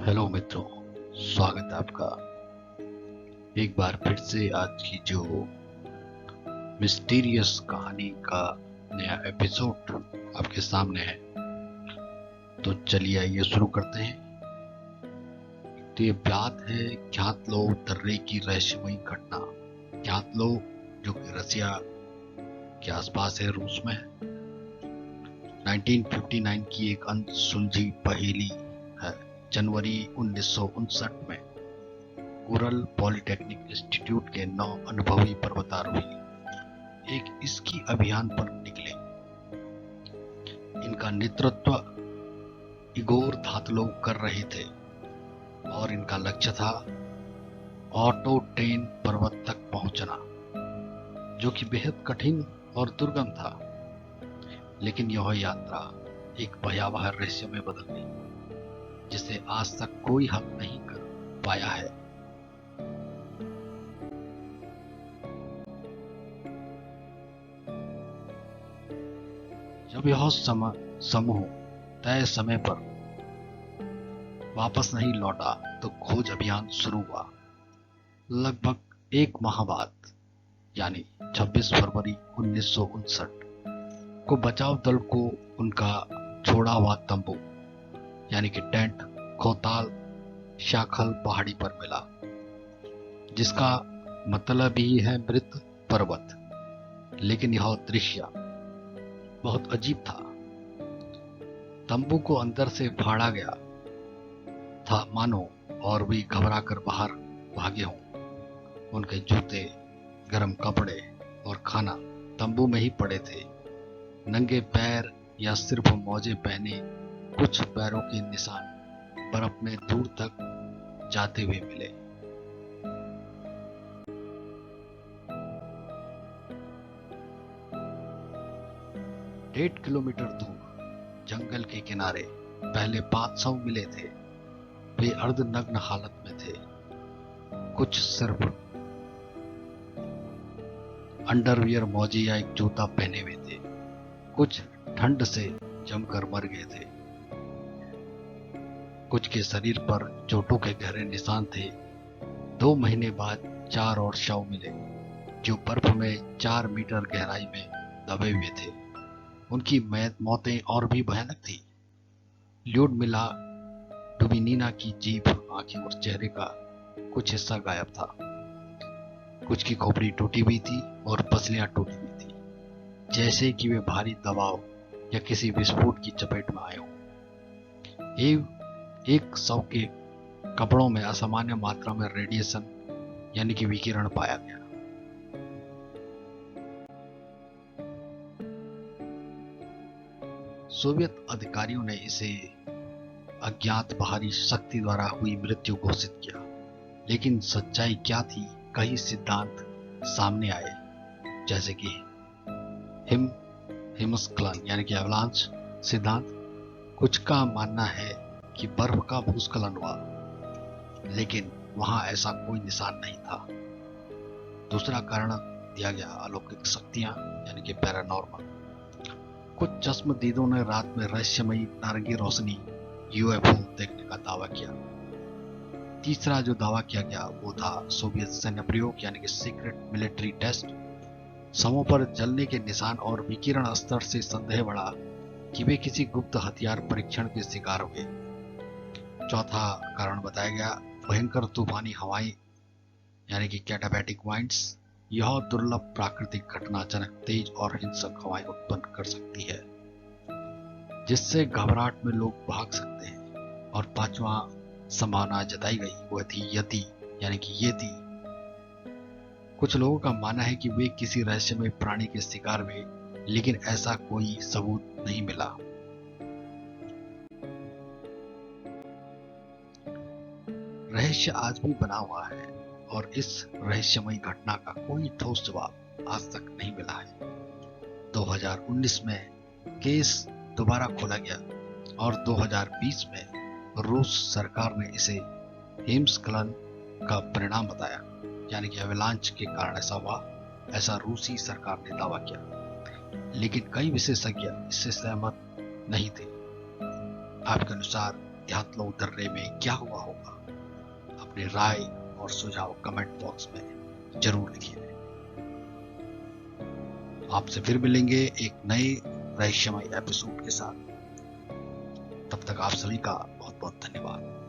Hello मित्रों, स्वागत है आपका एक बार फिर से आज की जो मिस्टीरियस कहानी का नया एपिसोड आपके सामने है। तो चलिए आइए शुरू करते हैं। तो ये बात है ज्ञातलो दर्रे की रहस्यमयी घटना। ज्ञातलो जो कि रसिया के आसपास है, रूस में है। 1959 की एक अनसुलझी पहेली है। जनवरी 1959 में उरल पॉलिटेक्निक इंस्टीट्यूट के 9 अनुभवी पर्वतारोही एक स्की अभियान पर निकले। इनका नेतृत्व इगोर धातलोव कर रहे थे और इनका लक्ष्य था ऑटो ट्रेन पर्वत तक पहुंचना, जो कि बेहद कठिन और दुर्गम था। लेकिन यह यात्रा एक भयावह रहस्य में बदल गई, जिसे आज तक कोई हल नहीं कर पाया है। जब यह समूह तय समय पर वापस नहीं लौटा तो खोज अभियान शुरू हुआ। लगभग एक माह बाद, यानी 26 फरवरी 1959 को बचाव दल को उनका छोड़ा हुआ तंबू, यानी कि टेंट, खोताल शाखल पहाड़ी पर मिला, जिसका मतलब ही है मृत पर्वत। लेकिन यह दृश्य बहुत अजीब था। तंबू को अंदर से फाड़ा गया था, मानो और भी घबरा कर बाहर भागे हों। उनके जूते, गर्म कपड़े और खाना तंबू में ही पड़े थे। नंगे पैर या सिर्फ मोजे पहने कुछ पैरों के निशान बर्फ में दूर तक जाते हुए मिले। डेढ़ किलोमीटर दूर जंगल के किनारे पहले 500 मिले थे। वे अर्धनग्न हालत में थे। कुछ सिर्फ अंडरवियर, मोजे या एक जूता पहने हुए थे। कुछ ठंड से जमकर मर गए थे। कुछ के शरीर पर चोटों के गहरे निशान थे। 2 महीने बाद 4 और शव मिले, जो बर्फ में 4 मीटर गहराई में दबे हुए थे। उनकी मौतें और भी भयानक थी। ल्यूडमिला डुबिनिना की जीभ, आंखें और चेहरे का कुछ हिस्सा गायब था। कुछ की खोपड़ी टूटी हुई थी और पसलियां टूटी हुई थी, जैसे कि वे भारी दबाव या किसी विस्फोट की चपेट में आए हों। एक शव के कपड़ों में असामान्य मात्रा में रेडिएशन, यानी कि विकिरण पाया गया। सोवियत अधिकारियों ने इसे अज्ञात बाहरी शक्ति द्वारा हुई मृत्यु घोषित किया। लेकिन सच्चाई क्या थी? कई सिद्धांत सामने आए, जैसे कि हिमस्खलन यानी कि एवलांच सिद्धांत। कुछ का मानना है कि बर्फ का भूस्खलन हुआ, लेकिन वहां ऐसा कोई निशान नहीं था। दूसरा कारण दिया गया अलौकिक शक्तियां, यानी कि पैरानॉर्मल। कुछ चश्मदीदों ने रात में रहस्यमयी नारंगी रोशनी, यूएफओ देखने का दावा किया। तीसरा जो दावा किया गया वो था सोवियत सैन्य प्रयोग, यानी कि सीक्रेट मिलिट्री टेस्ट। शवों पर जलने के निशान और विकिरण स्तर से संदेह बढ़ा कि वे किसी गुप्त हथियार परीक्षण के शिकार हुए। चौथा कारण बताया गया भयंकर तूफानी हवाएं, यानी कि कैटाबैटिक वाइंड्स। यह दुर्लभ प्राकृतिक घटना अचानक तेज और हिंसक हवाएं उत्पन्न कर सकती है, जिससे घबराहट में लोग भाग सकते हैं। और पांचवा संभावना जताई गई वह थी यति, यानी कि येती। कुछ लोगों का मानना है कि वे किसी रहस्यमय प्राणी के शिकार हुए, लेकिन ऐसा कोई सबूत नहीं मिला। रहस्य आज भी बना हुआ है और इस रहस्यमयी घटना का कोई ठोस जवाब आज तक नहीं मिला है। 2019 में केस दोबारा खोला गया और 2020 में रूस सरकार ने इसे हिमस्खलन का परिणाम बताया, यानी कि एवलांच के कारण ऐसा हुआ, ऐसा रूसी सरकार ने दावा किया। लेकिन कई विशेषज्ञ इससे सहमत नहीं थे। आपके अनुसार अध्यात्म दर्रे में क्या हुआ होगा? अपनी राय और सुझाव कमेंट बॉक्स में जरूर लिखिए। आपसे फिर मिलेंगे एक नए रहस्यमय एपिसोड के साथ। तब तक आप सभी का बहुत बहुत धन्यवाद।